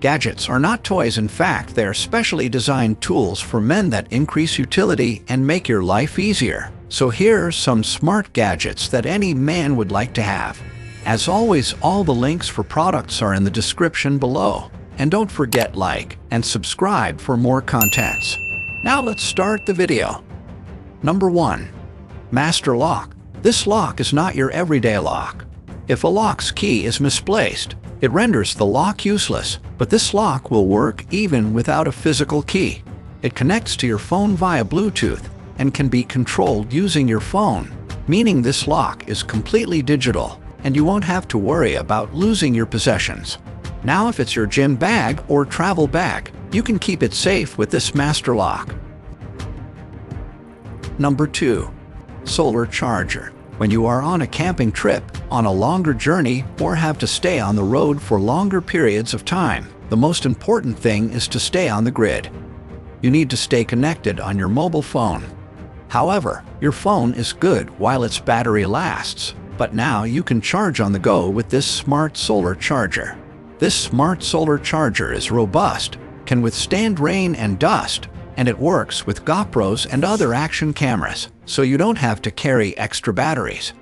Gadgets are not toys. In fact, they are specially designed tools for men that increase utility and make your life easier. So here are some smart gadgets that any man would like to have. As always, all the links for products are in the description below. And don't forget like and subscribe for more contents. Now let's start the video. Number 1. Master Lock. This lock is not your everyday lock. If a lock's key is misplaced, it renders the lock useless, but this lock will work even without a physical key. It connects to your phone via Bluetooth and can be controlled using your phone, meaning this lock is completely digital and you won't have to worry about losing your possessions. Now if it's your gym bag or travel bag, you can keep it safe with this master lock. Number 2. Solar charger. When you are on a camping trip, on a longer journey, or have to stay on the road for longer periods of time, the most important thing is to stay on the grid. You need to stay connected on your mobile phone. However, your phone is good while its battery lasts, but now you can charge on the go with this smart solar charger. This smart solar charger is robust, can withstand rain and dust, and it works with GoPros and other action cameras, so you don't have to carry extra batteries.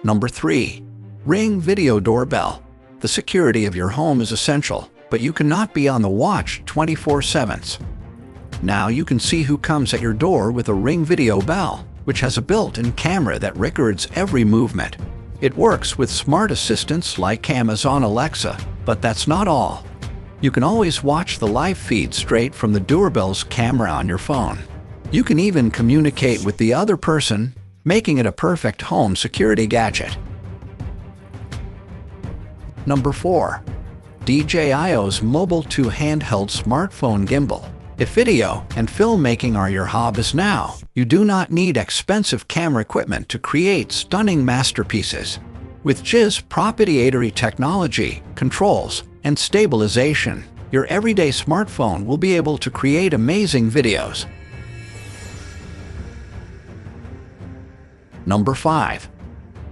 Number 3. Ring Video Doorbell. The security of your home is essential, but you cannot be on the watch 24/7. Now you can see who comes at your door with a Ring Video Bell, which has a built-in camera that records every movement. It works with smart assistants like Amazon Alexa, but that's not all. You can always watch the live feed straight from the Doorbell's camera on your phone. You can even communicate with the other person, making it a perfect home security gadget. Number 4. DJI's Mobile 2 Handheld Smartphone Gimbal. If video and filmmaking are your hobbies now, you do not need expensive camera equipment to create stunning masterpieces. With JIS proprietary technology, controls, and stabilization, your everyday smartphone will be able to create amazing videos. Number 5.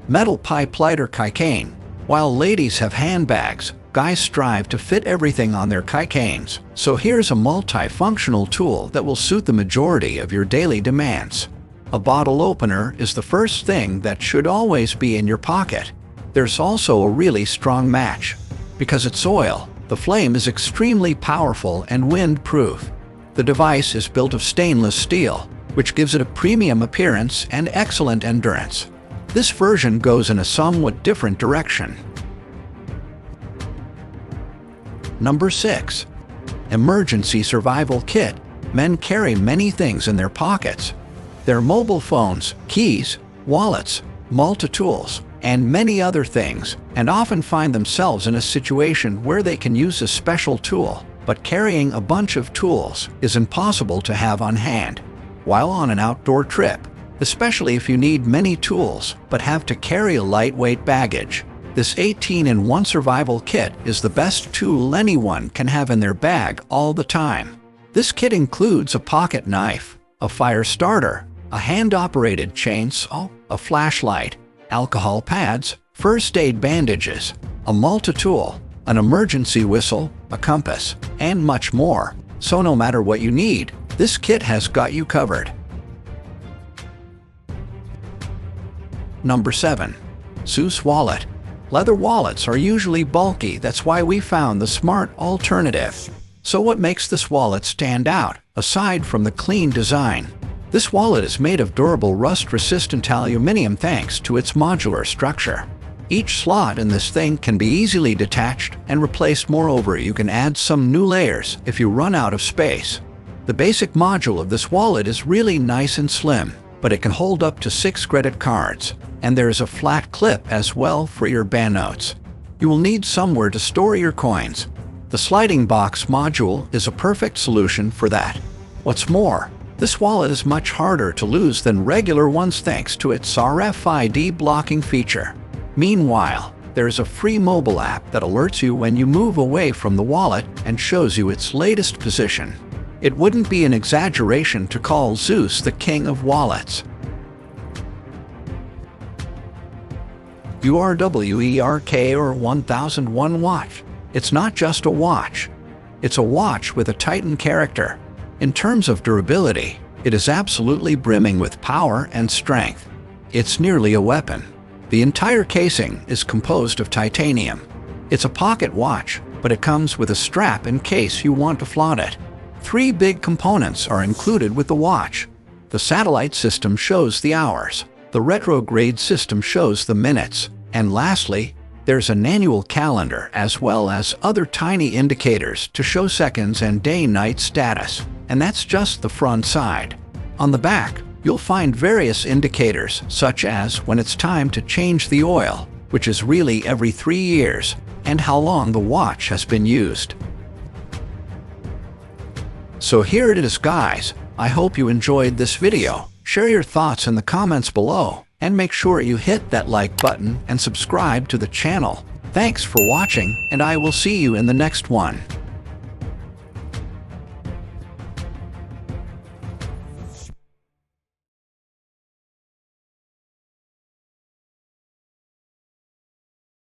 Metal Pipe Lighter Keychain. While ladies have handbags, guys strive to fit everything on their keychains. So here's a multifunctional tool that will suit the majority of your daily demands. A bottle opener is the first thing that should always be in your pocket. There's also a really strong match. Because it's oil, the flame is extremely powerful and wind-proof. The device is built of stainless steel, which gives it a premium appearance and excellent endurance. This version goes in a somewhat different direction. Number 6. Emergency Survival Kit. Men carry many things in their pockets. Their mobile phones, keys, wallets, multi-tools, and many other things, and often find themselves in a situation where they can use a special tool, but carrying a bunch of tools is impossible to have on hand. While on an outdoor trip, especially if you need many tools but have to carry a lightweight baggage, this 18-in-1 survival kit is the best tool anyone can have in their bag all the time. This kit includes a pocket knife, a fire starter, a hand-operated chainsaw, a flashlight, alcohol pads, first aid bandages, a multi-tool, an emergency whistle, a compass, and much more. So no matter what you need, this kit has got you covered. Number 7. Zeus Wallet. Leather wallets are usually bulky, that's why we found the smart alternative. So what makes this wallet stand out, aside from the clean design? This wallet is made of durable rust-resistant aluminum thanks to its modular structure. Each slot in this thing can be easily detached and replaced. Moreover, you can add some new layers if you run out of space. The basic module of this wallet is really nice and slim, but it can hold up to 6 credit cards, and there is a flat clip as well for your banknotes. You will need somewhere to store your coins. The sliding box module is a perfect solution for that. What's more, this wallet is much harder to lose than regular ones thanks to its RFID blocking feature. Meanwhile, there is a free mobile app that alerts you when you move away from the wallet and shows you its latest position. It wouldn't be an exaggeration to call Zeus the king of wallets. URWERK or 1001 watch. It's not just a watch. It's a watch with a Titan character. In terms of durability, it is absolutely brimming with power and strength. It's nearly a weapon. The entire casing is composed of titanium. It's a pocket watch, but it comes with a strap in case you want to flaunt it. 3 big components are included with the watch. The satellite system shows the hours. The retrograde system shows the minutes. And lastly, there's an annual calendar as well as other tiny indicators to show seconds and day-night status. And that's just the front side. On the back, you'll find various indicators such as when it's time to change the oil, which is really every 3 years, and how long the watch has been used. So here it is, guys. I hope you enjoyed this video. Share your thoughts in the comments below, and make sure you hit that like button and subscribe to the channel. Thanks for watching, and I will see you in the next one.